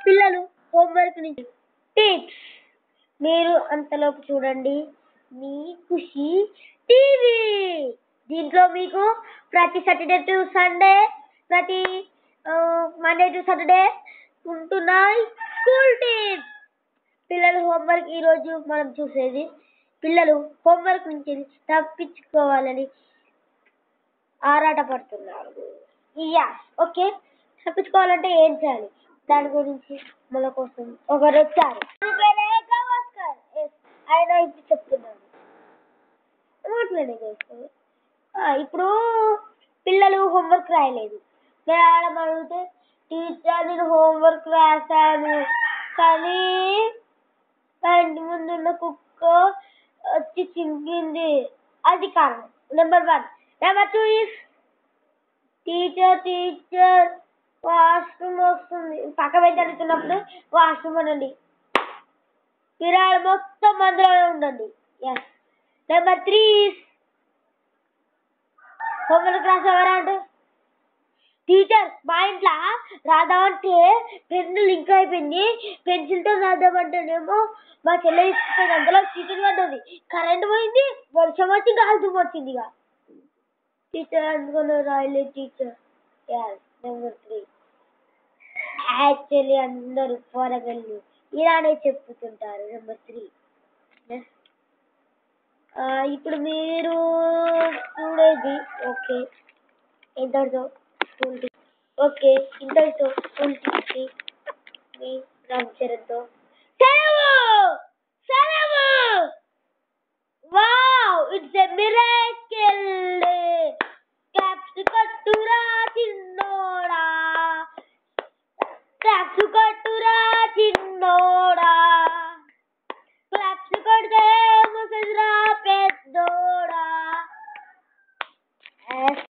పిల్లలు హోంవర్క్ నుంచి టిప్స్. మీరు అంతలోపు చూడండి మీ ఖుషి టీవీ. దీంట్లో మీకు ప్రతి సాటర్డే టు సండే, ప్రతి మండే టు సాటర్డే ఉంటున్నాయి స్కూల్ టిప్స్. పిల్లలు హోంవర్క్ ఈరోజు మనం చూసేది పిల్లలు హోంవర్క్ నుంచి తప్పించుకోవాలని ఆరాటపడుతున్నారు. ఓకే, తప్పించుకోవాలంటే ఏం చేయాలి దాని గురించి మన కోసం ఒకరు వచ్చారు. ఆయన ఇప్పుడు చెప్తున్నాను. ఇప్పుడు పిల్లలు హోంవర్క్ రాయలేదు. మేడం అడిగితే టీచర్ నేను హోంవర్క్ రాశాను కానీ ఇంటి ముందున్న కుక్క వచ్చి చింపింది, అది కారణం. Number 1. Number 2 is teacher washroom వస్తుంది. పక్క బెంచ్ అడుగుతున్నప్పుడు వాష్రూమ్ అనండి. పిల్లలు మొత్తం అందులోనే ఉండండి. నెంబర్ 3 ఇస్ హోంవర్క్ రాసేవారా అంటే టీచర్ మా ఇంట్లో రాద్దామంటే పెన్ను లింక్ అయిపోయింది, పెన్సిల్తో రాద్దామంటేనేమో మా చెల్లె తీసుకుపోయింది, అందులో చీకటి పడ్డది, కరెంట్ పోయింది, వర్షం వచ్చి గాలి వచ్చింది. ఇక టీచర్ అందుకని రాయలేదు టీచర్. నెంబర్ 3 యాక్చువల్లీ అందరూ పోరగల్లు ఇలానే చెప్పుతుంటారు. నెంబర్ 3. ఇప్పుడు మీరు చూడేది ఓకే ఇంతటితో స్కూల్ టీ. ఓకే, ఇంతటితో స్కూల్ టీకి మీ రామచరణ్తో సెలవు. Wow, it's a miracle. Claps కట్టురా చిన్నోడా, క్లాప్స్ కట్టు.